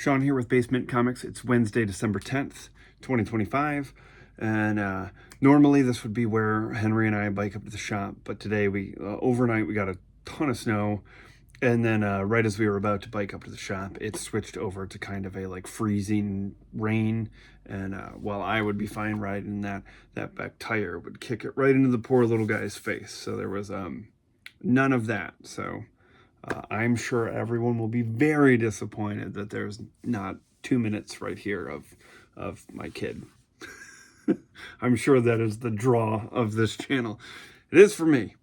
Sean here with BaseMint Comics. It's Wednesday, December 10th, 2025. And normally this would be where Henry and I bike up to the shop, but today overnight we got a ton of snow. And then right as we were about to bike up to the shop, it switched over to kind of a like freezing rain. And while I would be fine riding that back tire would kick it right into the poor little guy's face. So there was none of that. So I'm sure everyone will be very disappointed that there's not 2 minutes right here of my kid. I'm sure that is the draw of this channel. It is for me.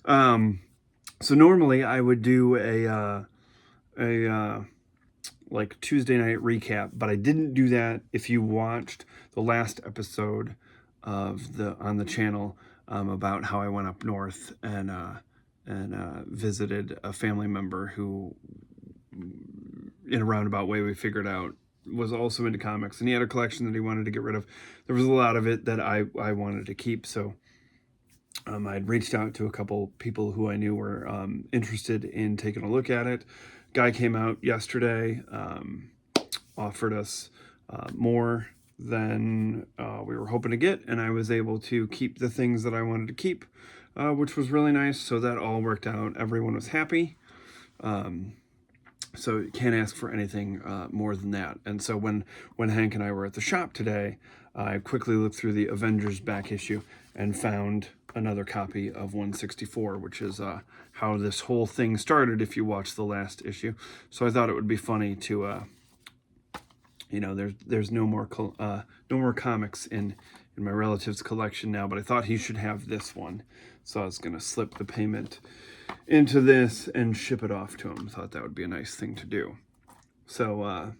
So normally I would do a like Tuesday night recap, but I didn't do that. If you watched the last episode of on the channel about how I went up north and visited a family member who, in a roundabout way, we figured out was also into comics, and he had a collection that he wanted to get rid of. There was a lot of it that I wanted to keep, so I'd reached out to a couple people who I knew were interested in taking a look at it. Guy came out yesterday, offered us more than we were hoping to get, and I was able to keep the things that I wanted to keep, which was really nice. So that all worked out. Everyone was happy. So you can't ask for anything more than that. And so when Hank and I were at the shop today, I quickly looked through the Avengers back issue and found another copy of 164, which is how this whole thing started if you watch the last issue. So I thought it would be funny to, there's no more comics in my relative's collection now, but I thought he should have this one. So I was going to slip the payment into this and ship it off to him. Thought that would be a nice thing to do. So,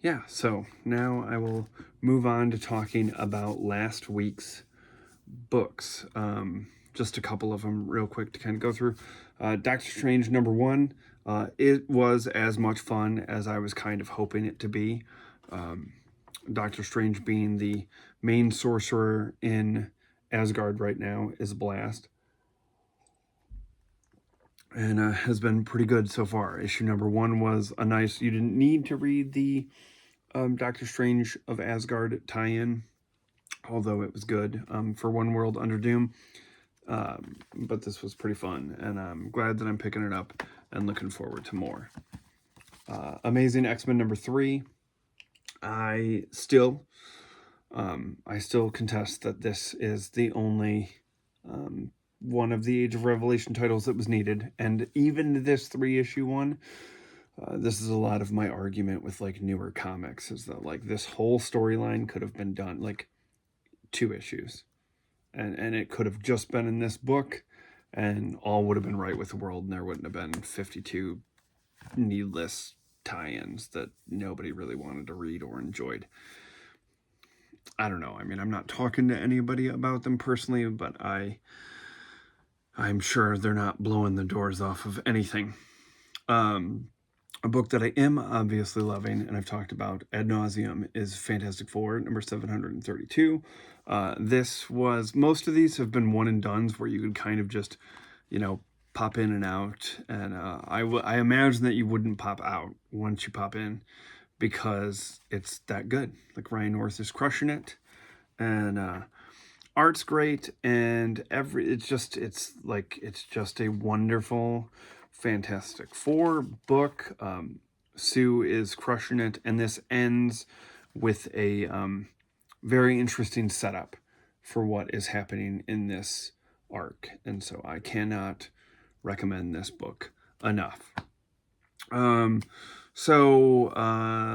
yeah, so now I will move on to talking about last week's books. Just a couple of them real quick to kind of go through. Doctor Strange #1. It was as much fun as I was kind of hoping it to be. Doctor Strange being the main sorcerer in Asgard right now is a blast. And has been pretty good so far. Issue #1 was a nice, you didn't need to read the Doctor Strange of Asgard tie-in, although it was good for One World Under Doom. But this was pretty fun, and I'm glad that I'm picking it up and looking forward to more. Amazing X-Men #3. I still contest that this is the only one of the Age of Revelation titles that was needed, and even this 3-issue one, this is a lot of my argument with like newer comics, is that like this whole storyline could have been done like 2 issues, and it could have just been in this book, and all would have been right with the world, and there wouldn't have been 52 needless tie-ins that nobody really wanted to read or enjoyed. I don't know. I mean, I'm not talking to anybody about them personally, but I'm sure they're not blowing the doors off of anything. A book that I am obviously loving, and I've talked about ad nauseum, is Fantastic Four #732. Most of these have been one and dones where you could kind of just, pop in and out. And I imagine that you wouldn't pop out once you pop in, because it's that good. Like, Ryan North is crushing it, and art's great, and it's just a wonderful Fantastic Four book. Sue is crushing it, and this ends with a very interesting setup for what is happening in this arc, and so I cannot recommend this book enough.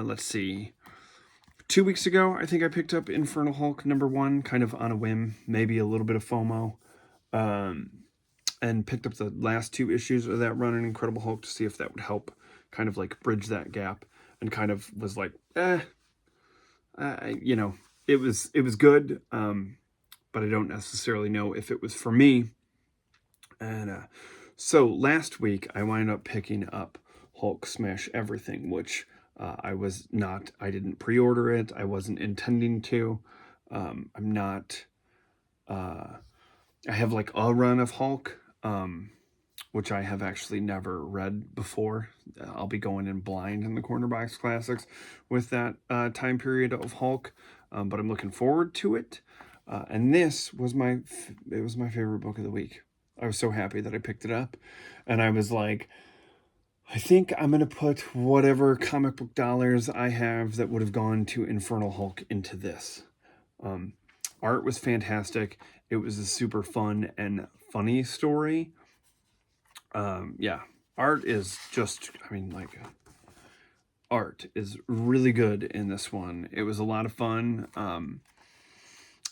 Let's see. 2 weeks ago, I think I picked up Infernal Hulk #1, kind of on a whim, maybe a little bit of FOMO, and picked up the last 2 issues of that run in Incredible Hulk to see if that would help kind of like bridge that gap, and kind of was like, it was good, but I don't necessarily know if it was for me. And so last week, I wound up picking up Hulk Smash Everything, which I didn't pre-order it. I wasn't intending to. I have like a run of Hulk, which I have actually never read before. I'll be going in blind in the Corner Box Classics with that time period of Hulk, but I'm looking forward to it. And this was my favorite book of the week. I was so happy that I picked it up, and I was like, I think I'm going to put whatever comic book dollars I have that would have gone to Infernal Hulk into this. Art was fantastic. It was a super fun and funny story. Yeah, art is just, art is really good in this one. It was a lot of fun.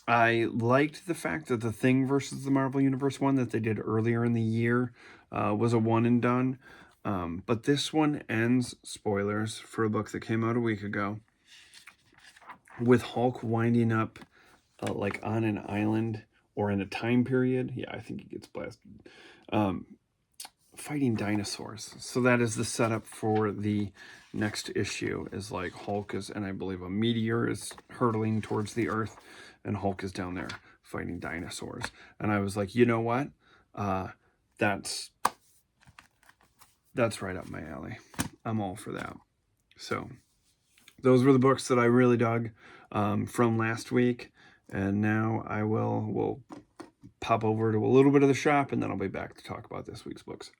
I liked the fact that the Thing versus the Marvel Universe one that they did earlier in the year was a one and done. But this one ends, spoilers, for a book that came out a week ago, with Hulk winding up like on an island or in a time period. Yeah, I think he gets blasted. Fighting dinosaurs. So that is the setup for the next issue, is like Hulk is, and I believe a meteor is hurtling towards the Earth, and Hulk is down there fighting dinosaurs. And I was like, you know what? That's right up my alley. I'm all for that. So those were the books that I really dug from last week. And now we'll pop over to a little bit of the shop, and then I'll be back to talk about this week's books.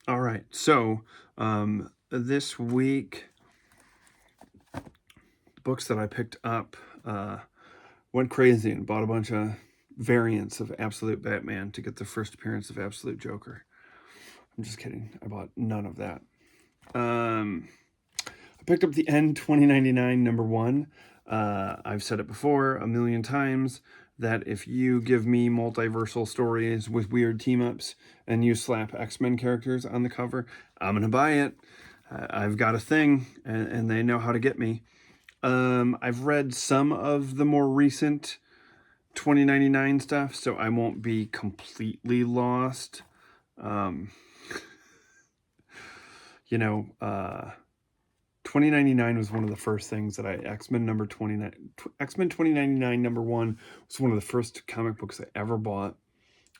All right, so this week, books that I picked up, went crazy and bought a bunch of variants of Absolute Batman to get the first appearance of Absolute Joker. I'm just kidding. I bought none of that. I picked up the End 2099 #1. I've said it before a million times that if you give me multiversal stories with weird team-ups and you slap X-Men characters on the cover, I'm going to buy it. I've got a thing, and they know how to get me. I've read some of the more recent 2099 stuff, so I won't be completely lost. 2099 was one of the first things that X-Men 2099 #1 was one of the first comic books I ever bought.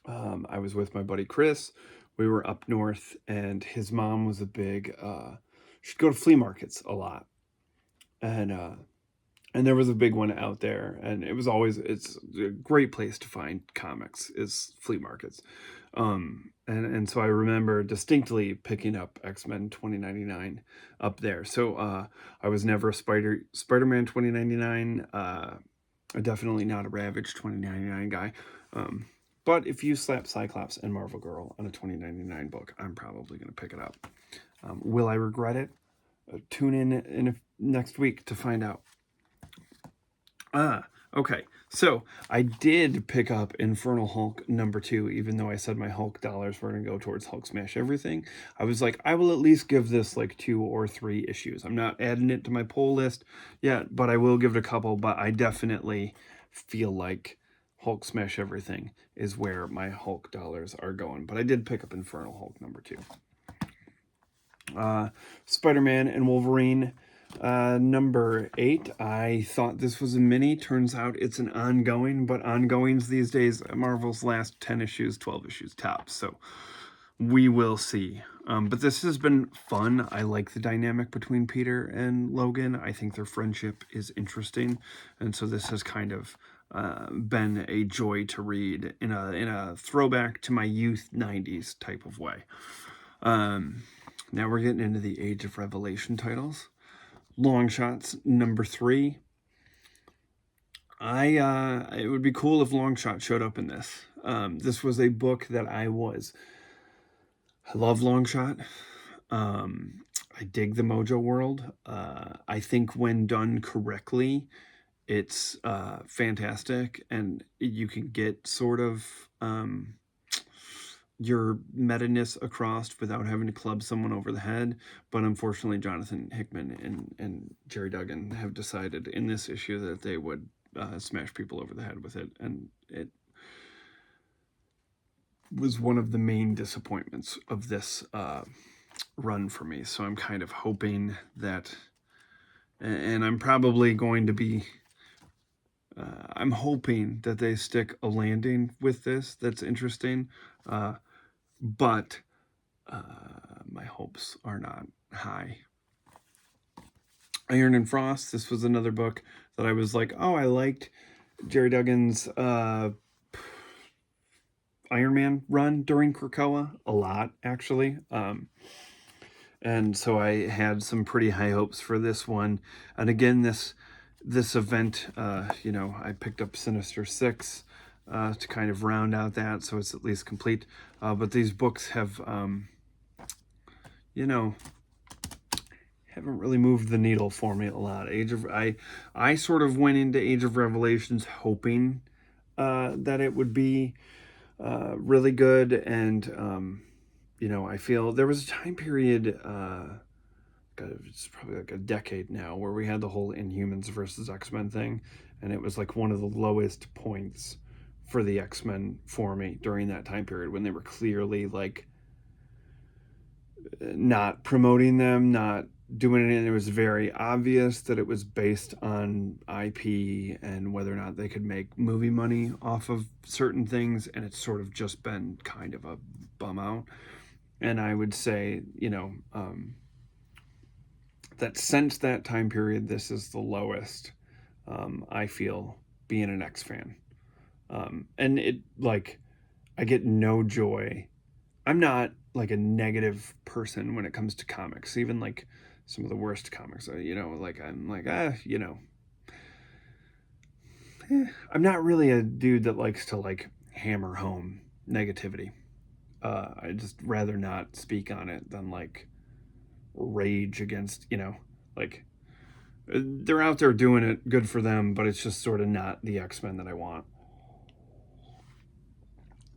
I was with my buddy Chris. We were up north, and his mom was a big, she'd go to flea markets a lot. And there was a big one out there, and it's a great place to find comics, is flea markets. And so I remember distinctly picking up X-Men 2099 up there. So I was never a Spider-Man 2099, definitely not a Ravage 2099 guy. But if you slap Cyclops and Marvel Girl on a 2099 book, I'm probably going to pick it up. Will I regret it? Tune in next week to find out. Okay, so I did pick up Infernal Hulk #2, even though I said my Hulk dollars were going to go towards Hulk Smash Everything. I was like, I will at least give this like 2 or 3 issues. I'm not adding it to my poll list yet, but I will give it a couple. But I definitely feel like Hulk Smash Everything is where my Hulk dollars are going. But I did pick up Infernal Hulk #2. Spider-Man and Wolverine #8. I thought this was a mini. Turns out it's an ongoing, but ongoings these days, Marvel's last 10 issues, 12 issues tops. So we will see. But this has been fun. I like the dynamic between Peter and Logan. I think their friendship is interesting. And so this has kind of been a joy to read in a throwback to my youth 90s type of way. Now we're getting into the Age of Revelation titles. Long Shots #3. It would be cool if Long Shot showed up in this. This was a book that I love Long Shot. I dig the Mojo world. I think when done correctly, it's fantastic, and you can get sort of your meta-ness across without having to club someone over the head. But unfortunately, Jonathan Hickman and Jerry Duggan have decided in this issue that they would smash people over the head with it, and it was one of the main disappointments of this run for me. So I'm kind of hoping that, and I'm probably going to be, I'm hoping that they stick a landing with this that's interesting, but my hopes are not high. Iron and Frost, this was another book that I was like, oh, I liked Jerry Duggan's Iron Man run during Krakoa a lot, actually. And so I had some pretty high hopes for this one. And again, this event, you know, I picked up Sinister Six to kind of round out that, so it's at least complete. But these books have, you know, haven't really moved the needle for me a lot. I sort of went into Age of Revelations hoping that it would be really good, and you know, I feel there was a time period, it's probably like a decade now, where we had the whole Inhumans versus X-Men thing, and it was like one of the lowest points for the X-Men for me during that time period, when they were clearly like not promoting them, not doing it, and it was very obvious that it was based on IP and whether or not they could make movie money off of certain things, and it's sort of just been kind of a bum out. And I would say, you know, that since that time period, this is the lowest I feel being an X fan. And it, like, I get no joy. I'm not like a negative person when it comes to comics, even like some of the worst comics, you know, like I'm like, you know, I'm not really a dude that likes to like hammer home negativity. I just rather not speak on it than like rage against, you know, like they're out there doing it, good for them, but it's just sort of not the X-Men that I want.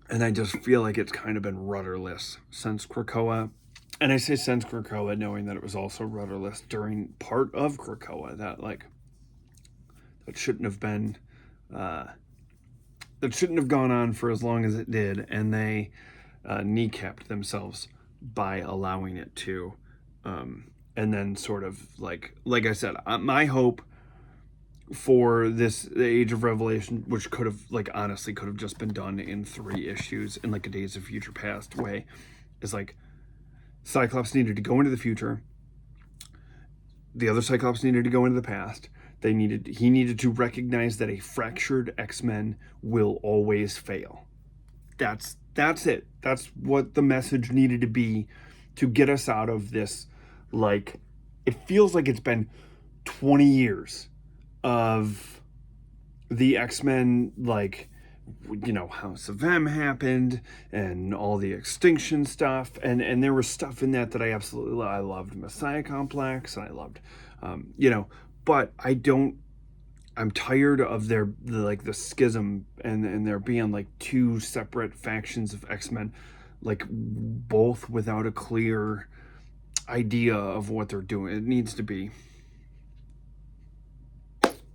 And I just feel like it's kind of been rudderless since Krakoa. And I say since Krakoa, knowing that it was also rudderless during part of Krakoa, that like, that shouldn't have been, that shouldn't have gone on for as long as it did. And they kneecapped themselves by allowing it to. And then sort of like I said, my hope for this, the Age of Revelation, which could have, like, honestly could have just been done in 3 issues in like a Days of Future Past way, is like Cyclops needed to go into the future, the other Cyclops needed to go into the past. He needed to recognize that a fractured X-Men will always fail. That's it. That's what the message needed to be to get us out of this. Like, it feels like it's been 20 years of the X-Men, like, you know, House of M happened and all the extinction stuff, and there was stuff in that I absolutely I loved Messiah Complex, and I loved, you know, but I'm tired of the schism and there being like 2 separate factions of X-Men, like both without a clear idea of what they're doing. It needs to be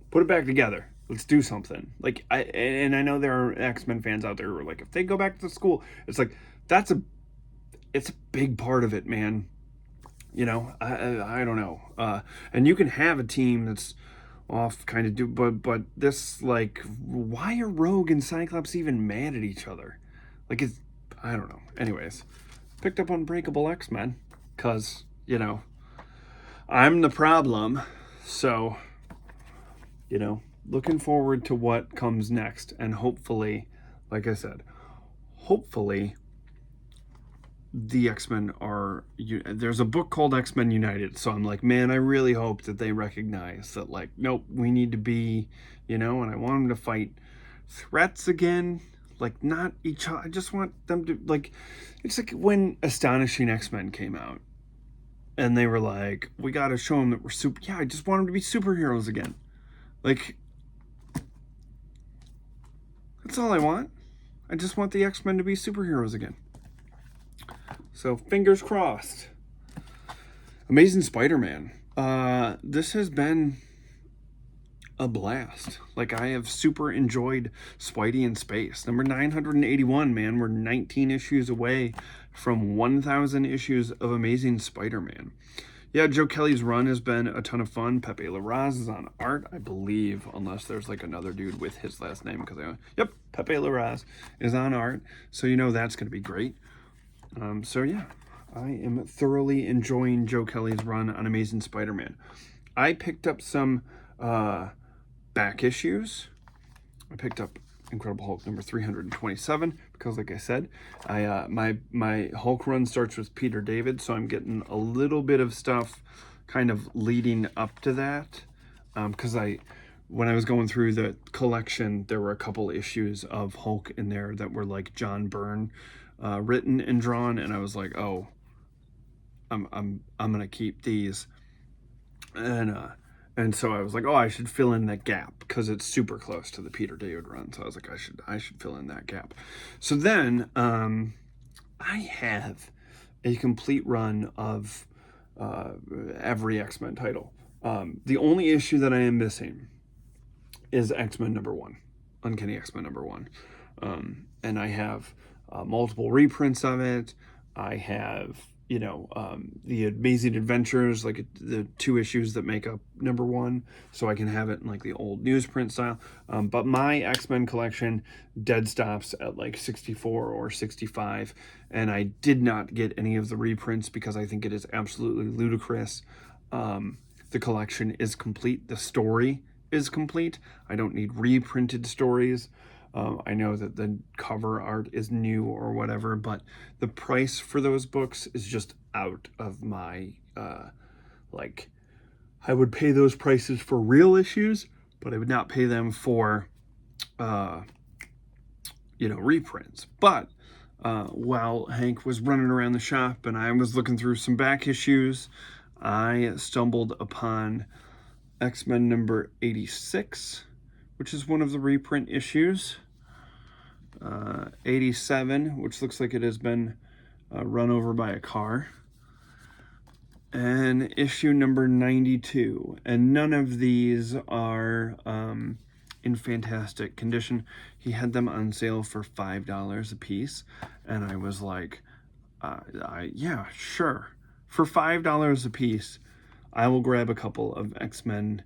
put it back together. Let's do something. Like, I know there are X-Men fans out there who are like, if they go back to school, it's like, it's a big part of it, man. You know, I don't know. And you can have a team that's off kind of but this, like, why are Rogue and Cyclops even mad at each other? Like, it's, I don't know. Anyways, picked up Unbreakable X-Men because, you know, I'm the problem. So, you know, looking forward to what comes next, and hopefully, like I said, hopefully the X-Men are, there's a book called X-Men United, so I'm like, man, I really hope that they recognize that, like, nope, we need to be, you know, and I want them to fight threats again, like, not each other. I just want them to, like, it's like when Astonishing X-Men came out, and they were like, we gotta show them that we're super, yeah, I just want them to be superheroes again. Like, that's all I want. I just want the X-Men to be superheroes again. So, fingers crossed. Amazing Spider-Man. This has been a blast. Like, I have super enjoyed Spidey in Space. Number 981, man. We're 19 issues away from 1,000 issues of Amazing Spider-Man. Yeah, Joe Kelly's run has been a ton of fun. Pepe Larraz is on art, I believe, unless there's like another dude with his last name. Yep, Pepe Larraz is on art, so you know that's going to be great. So yeah, I am thoroughly enjoying Joe Kelly's run on Amazing Spider-Man. I picked up some back issues. I picked up Incredible Hulk number 327 because, like I said, my Hulk run starts with Peter David, so I'm getting a little bit of stuff kind of leading up to that. Because when I was going through the collection, there were a couple issues of Hulk in there that were like John Byrne written and drawn, and I was like, oh, I'm gonna keep these, and so I was like, oh, I should fill in that gap because it's super close to the Peter David run. So I was like, I should fill in that gap. So then I have a complete run of every X-Men title. The only issue that I am missing is X-Men number 1, Uncanny X-Men number 1. And I have multiple reprints of it. I have, the Amazing Adventures, like the 2 issues that make up number 1, so I can have it in like the old newsprint style. But my X-Men collection dead stops at like 64 or 65, and I did not get any of the reprints because I think it is absolutely ludicrous. The collection is complete. The story is complete. I don't need reprinted stories. I know that the cover art is new or whatever, but the price for those books is just out of my, I would pay those prices for real issues, but I would not pay them for, reprints. But while Hank was running around the shop and I was looking through some back issues, I stumbled upon X-Men number 86, which is one of the reprint issues. 87, which looks like it has been run over by a car. And issue number 92. And none of these are in fantastic condition. He had them on sale for $5 a piece. And I was like, yeah, sure. For $5 a piece, I will grab a couple of X-Men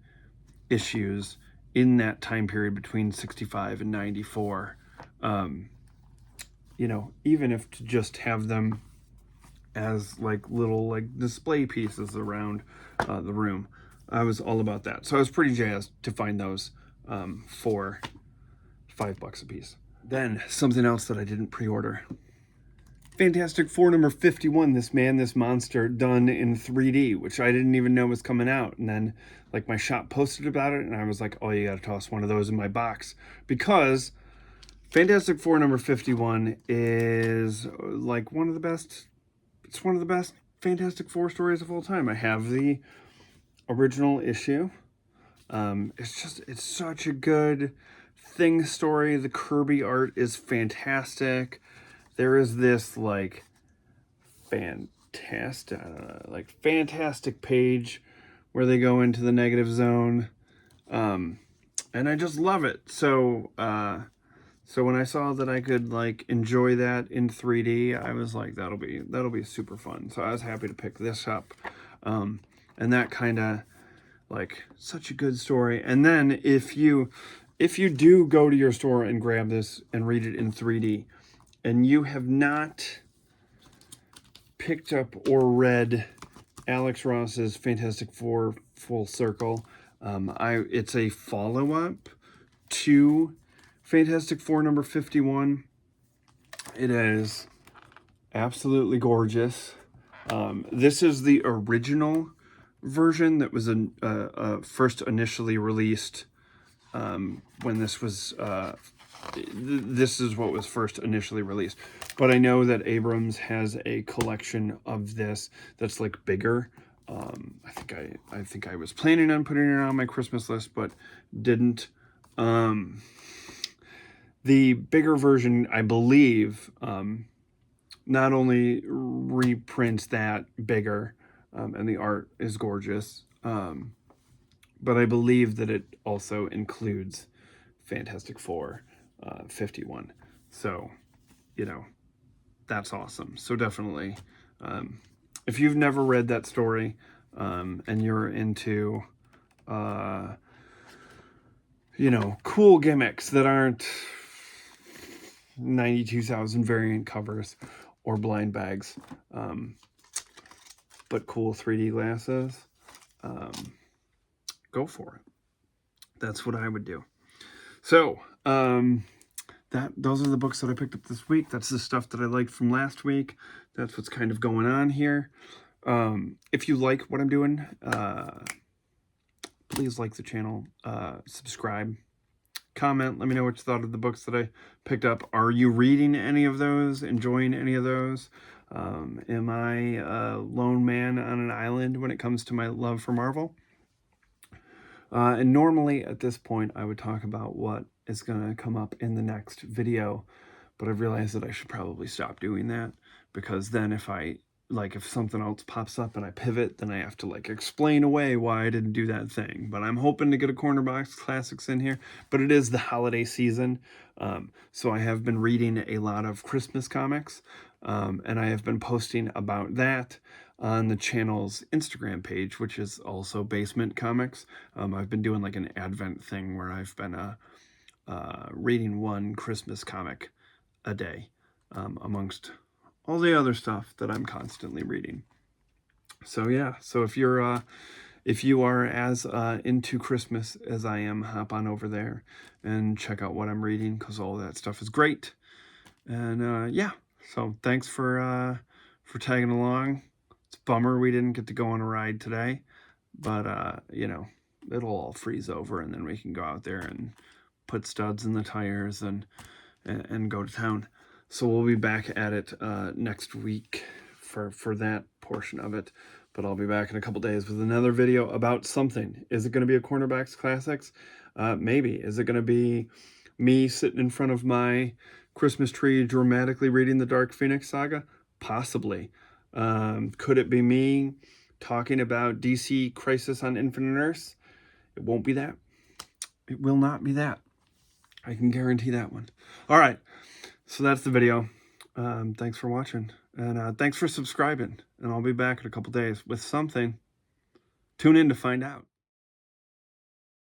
issues in that time period between 65 and 94. Even if to just have them as like little like display pieces around the room. I was all about that. So I was pretty jazzed to find those for $5 a piece. Then something else that I didn't pre-order. Fantastic Four number 51, this monster done in 3D, which I didn't even know was coming out. And then like my shop posted about it and I was like, oh, you gotta toss one of those in my box, because Fantastic Four number 51 is like one of the best Fantastic Four stories of all time. I have the original issue. It's such a good Thing story. The Kirby art is fantastic. There is this like fantastic page where they go into the negative zone. And I just love it. So when I saw that I could like enjoy that in 3D, I was like, that'll be super fun. So I was happy to pick this up. And that kind of like such a good story. And then if you do go to your store and grab this and read it in 3D, and you have not picked up or read Alex Ross's Fantastic Four Full Circle, it's a follow-up to Fantastic Four number 51. It is absolutely gorgeous. This is the original version that was first initially released when this was... this is what was first initially released. But I know that Abrams has a collection of this that's like bigger. I think I was planning on putting it on my Christmas list, but didn't. The bigger version, I believe, not only reprints that bigger, and the art is gorgeous, but I believe that it also includes Fantastic Four 51. So, you know, that's awesome. So definitely, if you've never read that story and you're into, you know, cool gimmicks that aren't 92,000 variant covers or blind bags, but cool 3D glasses, go for it. That's what I would do. So, those are the books that I picked up this week. That's the stuff that I liked from last week. That's what's kind of going on here. If you like what I'm doing, please like the channel, subscribe, comment, let me know what you thought of the books that I picked up. Are you reading any of those? Enjoying any of those? Am I a lone man on an island when it comes to my love for Marvel? And normally at this point, I would talk about what is going to come up in the next video, but I've realized that I should probably stop doing that, because then if something else pops up and I pivot, then I have to explain away why I didn't do that thing. But I'm hoping to get a Corner Box Classics in here, but it is the holiday season. So I have been reading a lot of Christmas comics, and I have been posting about that on the channel's Instagram page, which is also BaseMint Comics. I've been doing an Advent thing where I've been reading one Christmas comic a day, amongst all the other stuff that I'm constantly reading. So yeah, so if you are as into Christmas as I am, hop on over there and check out what I'm reading, because all that stuff is great. And yeah, so thanks for tagging along. It's a bummer we didn't get to go on a ride today, but you know, it'll all freeze over and then we can go out there and put studs in the tires and go to town. So we'll be back at it next week for that portion of it. But I'll be back in a couple days with another video about something. Is it going to be a Corner Box Classics? Maybe. Is it going to be me sitting in front of my Christmas tree dramatically reading the Dark Phoenix Saga? Possibly. Could it be me talking about DC Crisis on Infinite Earths? It won't be that. It will not be that. I can guarantee that one. All right. So that's the video. Thanks for watching. And thanks for subscribing. And I'll be back in a couple days with something. Tune in to find out.